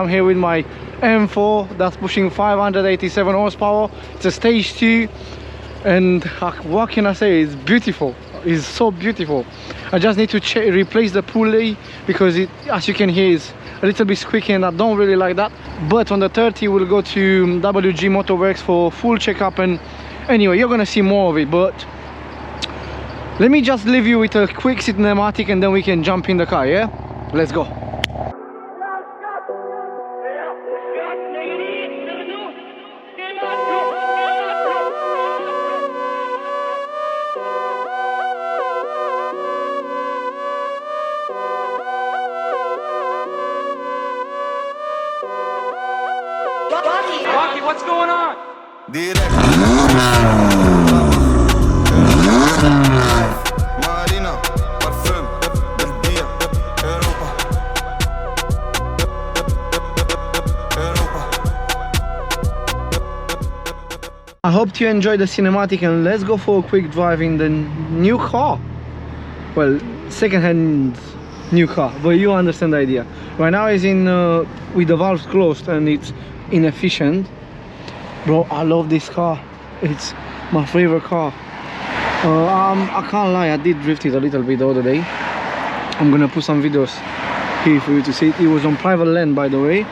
I'm here with my M4 that's pushing 587 horsepower. It's a stage 2, and what can I say, it's beautiful. It's so beautiful. I just need to replace the pulley because it, as you can hear, is a little bit squeaky and I don't really like that. But on the 30 we'll go to WG Motorworks for full checkup, and anyway, you're gonna see more of it. But let me just leave you with a quick cinematic and then we can jump in the car, yeah? Let's go. Rocky, what's going on? Marina, parfum, del dia, Europa. I hope you enjoyed the cinematic, and let's go for a quick drive in the new car. Well, second-hand new car, but you understand the idea. Right now it's in with the valves closed and it's inefficient. Bro, I love this car. It's my favorite car. I can't lie, I did drift it a little bit the other day. I'm gonna put some videos here for you to see it. It was on private land, by the way.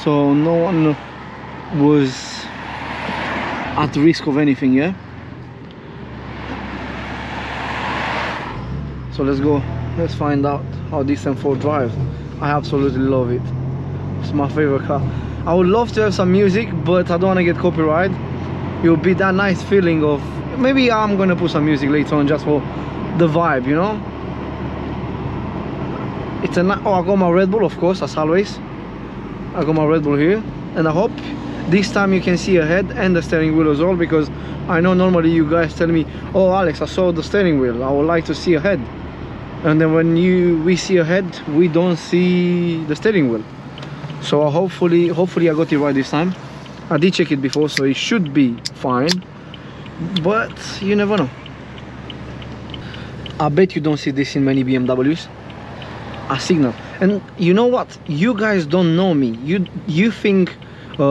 So no one was at risk of anything, yeah? So let's go, let's find out how this M4 drives. I absolutely love it. It's my favorite car. I would love to have some music, but I don't want to get copyright. It would be that nice feeling of, maybe I'm gonna put some music later on just for the vibe, you know? It's a, oh, I got my Red Bull, of course, as always. I got my Red Bull here, and I hope this time you can see ahead and the steering wheel as well, because I know normally you guys tell me, oh Alex, I saw the steering wheel, I would like to see ahead, and then when we see ahead, we don't see the steering wheel. So hopefully I got it right this time. I did check it before, so it should be fine, but you never know. I bet you don't see this in many BMWs, a signal. And you know what, you guys don't know me. You think I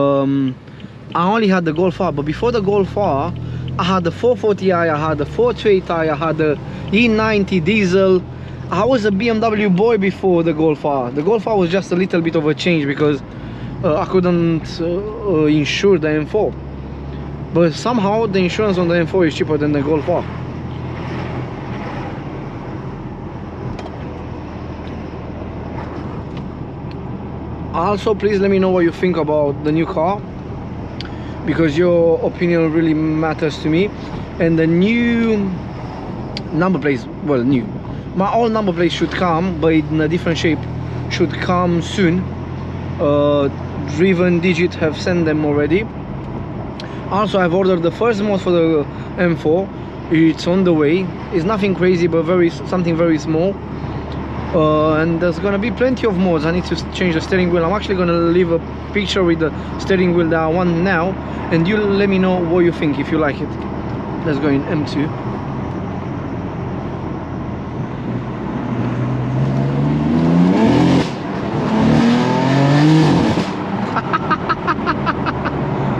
only had the Golf R, but before the Golf R I had the 440i, I had the 428i, I had the E90 diesel. I was a BMW boy before the Golf R. The Golf R was just a little bit of a change because I couldn't insure the M4, but somehow the insurance on the M4 is cheaper than the Golf R. Also, please let me know what you think about the new car, because your opinion really matters to me. And the new number plates, well, new, my old number plates should come, but in a different shape, should come soon. Driven Digit have sent them already. Also, I've ordered the first mod for the M4. It's on the way. It's nothing crazy, but something very small. And there's gonna be plenty of mods. I need to change the steering wheel. I'm actually gonna leave a picture with the steering wheel that I want now, and you let me know what you think, if you like it. Let's go in M2.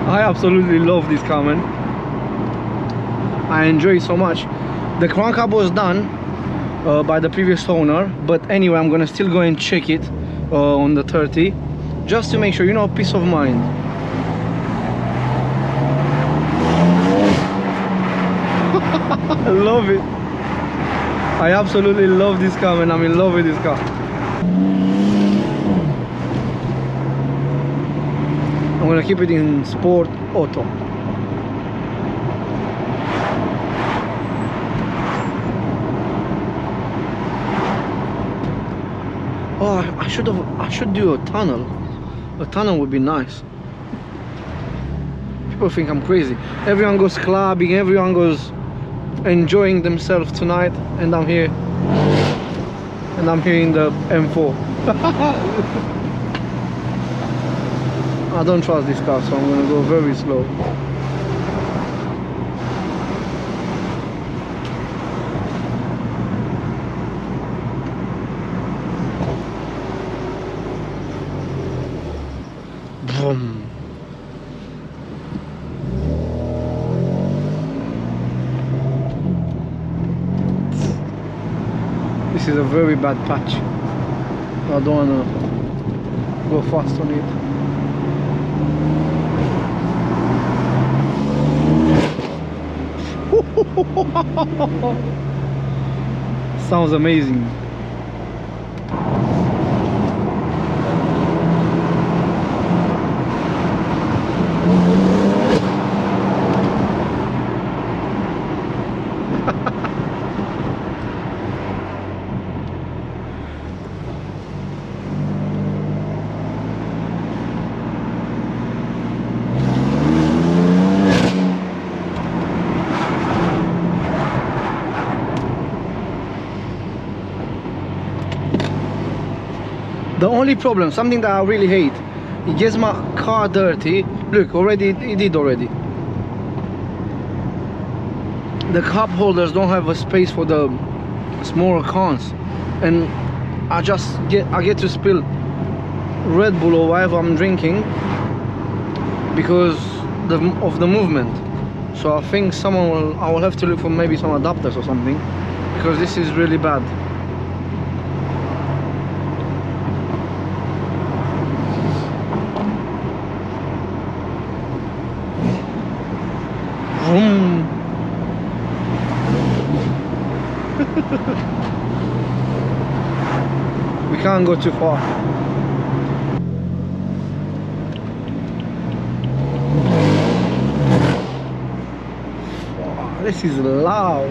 I absolutely love this car, man. I enjoy it so much. The crank up was done by the previous owner, but anyway, I'm gonna still go and check it on the 30 just to make sure, you know, peace of mind. I love it. I absolutely love this car, man. I'm in love with this car. I'm gonna keep it in Sport Auto. Oh, I should do a tunnel. A tunnel would be nice. People think I'm crazy. Everyone goes clubbing, everyone goes enjoying themselves tonight, and I'm here in the M4. I don't trust this car, so I'm gonna go very slow. Boom. This is a very bad patch. I don't wanna go fast on it. Sounds amazing. The only problem, something that I really hate, it gets my car dirty. Look, already it did already. The cup holders don't have a space for the smaller cans, and I get to spill Red Bull or whatever I'm drinking because of the movement. So I think I will have to look for maybe some adapters or something, because this is really bad. We can't go too far. Wow, this is loud.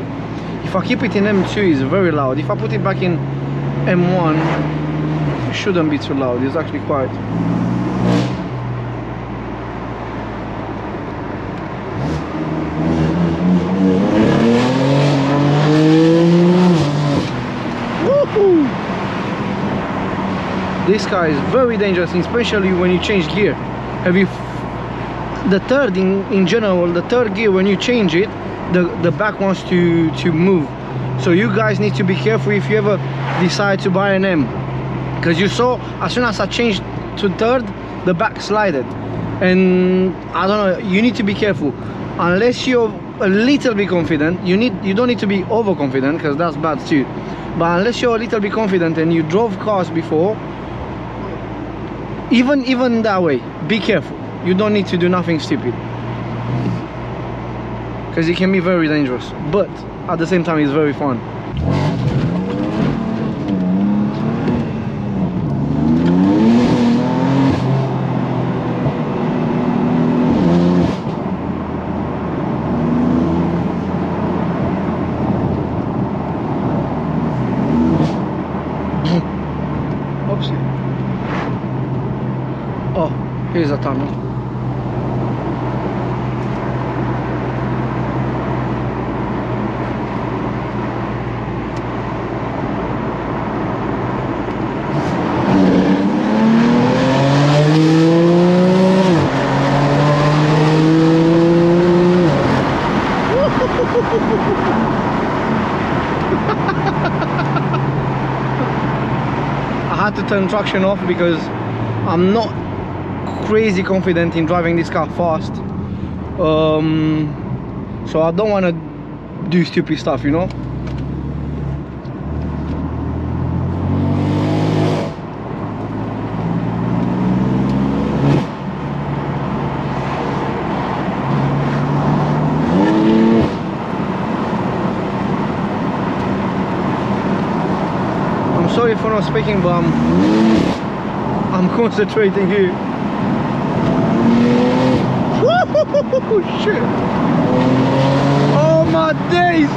If I keep it in M2, it's very loud. If I put it back in M1, it shouldn't be too loud. It's actually quiet. This car is very dangerous, especially when you change gear. The third in general, the third gear, when you change it, the back wants to move. So you guys need to be careful if you ever decide to buy an M, because you saw as soon as I changed to third, the back slided. And I don't know, you need to be careful. Unless you're a little bit confident, you don't need to be overconfident, because that's bad too. But unless you're a little bit confident and you drove cars before, even that way, be careful. You don't need to do nothing stupid, because it can be very dangerous, but at the same time it's very fun. Oh, here's a tunnel. I had to turn traction off because I'm not crazy confident in driving this car fast, so I don't want to do stupid stuff, you know. I'm sorry for not speaking, but I'm concentrating here. Oh shit! Oh my days!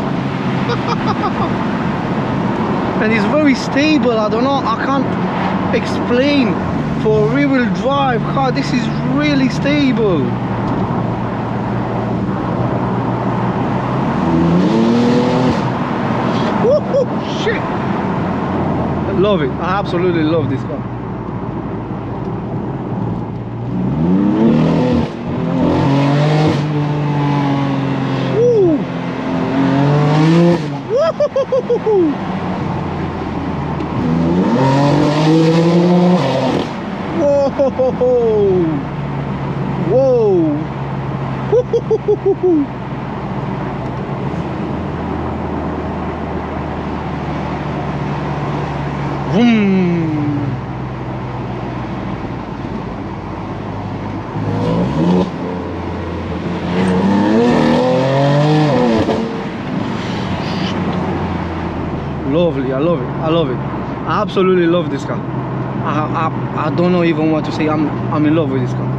And it's very stable. I don't know, I can't explain. For a rear-wheel drive car, this is really stable. Oh shit! I love it. I absolutely love this car. Vroom. Lovely, I love it, I love it. I absolutely love this car. I don't know even what to say. I'm in love with this car.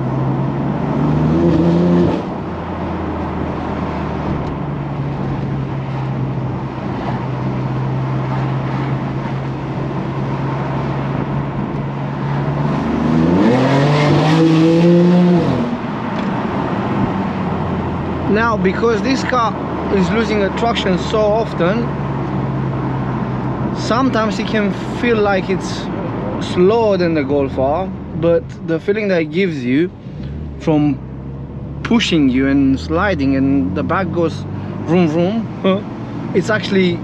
Now, because this car is losing a traction so often, sometimes it can feel like it's slower than the Golf R, but the feeling that it gives you from pushing you and sliding and the back goes vroom vroom, it's actually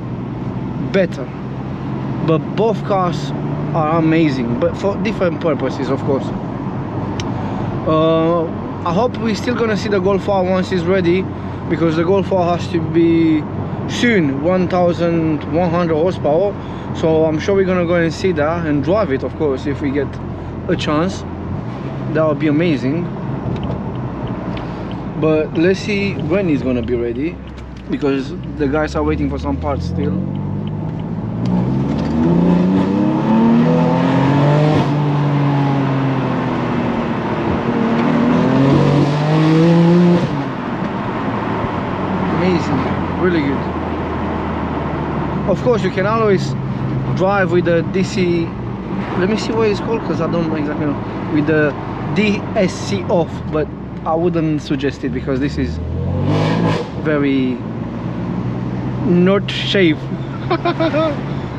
better. But both cars are amazing, but for different purposes, of course. I hope we're still gonna see the Golf R once it's ready, because the Golf R has to be soon 1100 horsepower, so I'm sure we're gonna go and see that and drive it, of course, if we get a chance. That would be amazing. But let's see when it's gonna be ready, because the guys are waiting for some parts still. Really good. Of course, you can always drive with the DC. Let me see what it's called, because I don't exactly know. With the DSC off, but I wouldn't suggest it because this is very not safe.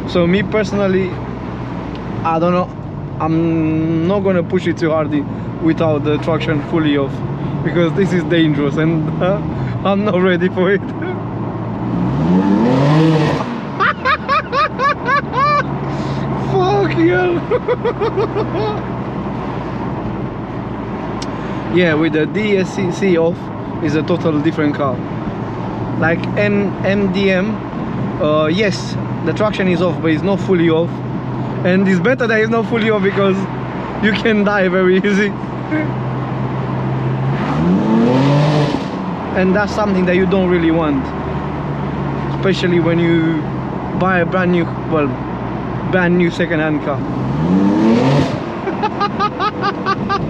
So me personally, I don't know. I'm not gonna push it too hard without the traction fully off, because this is dangerous and I'm not ready for it. Fuck hell. Yeah, with the DSC off is a total different car. Like MDM, yes, the traction is off, but it's not fully off, and it's better that it's not fully off because you can die very easy. And that's something that you don't really want, especially when you buy a brand new second-hand car.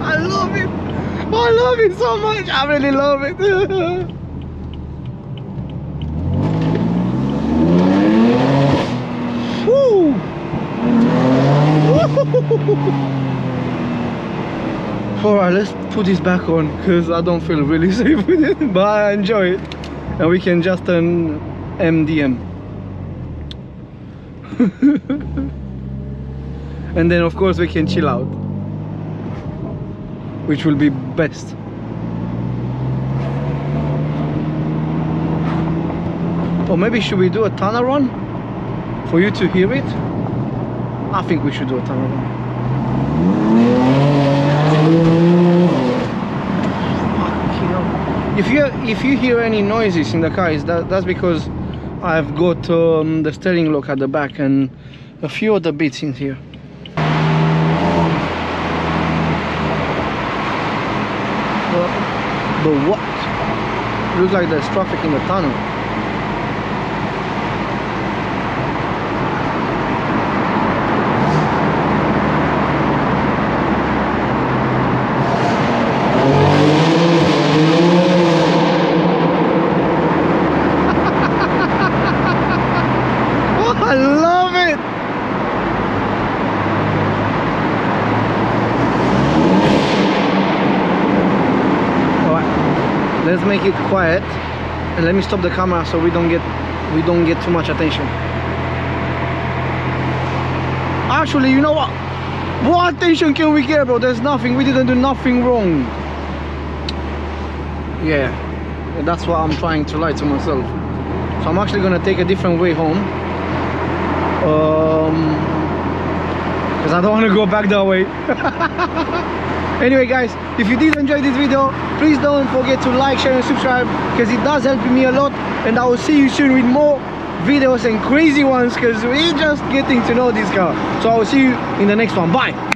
I love it. I love it so much. I really love it. Woo. Alright, let's put this back on, because I don't feel really safe with it, but I enjoy it. And we can just turn MDM. And then of course we can chill out, which will be best. Or maybe should we do a tunnel run for you to hear it? I think we should do a tunnel run. If you hear any noises in the car, that's because I've got the steering lock at the back and a few other bits in here. But what? Looks like there's traffic in the tunnel. I love it! Alright, let's make it quiet and let me stop the camera so we don't get too much attention. Actually, you know what? What attention can we get, bro? There's nothing. We didn't do nothing wrong. Yeah, that's what I'm trying to lie to myself. So I'm actually gonna take a different way home. Because I don't want to go back that way. Anyway guys, if you did enjoy this video, please don't forget to like, share and subscribe, because it does help me a lot. And I will see you soon with more videos and crazy ones, because we're just getting to know this car. So I will see you in the next one. Bye.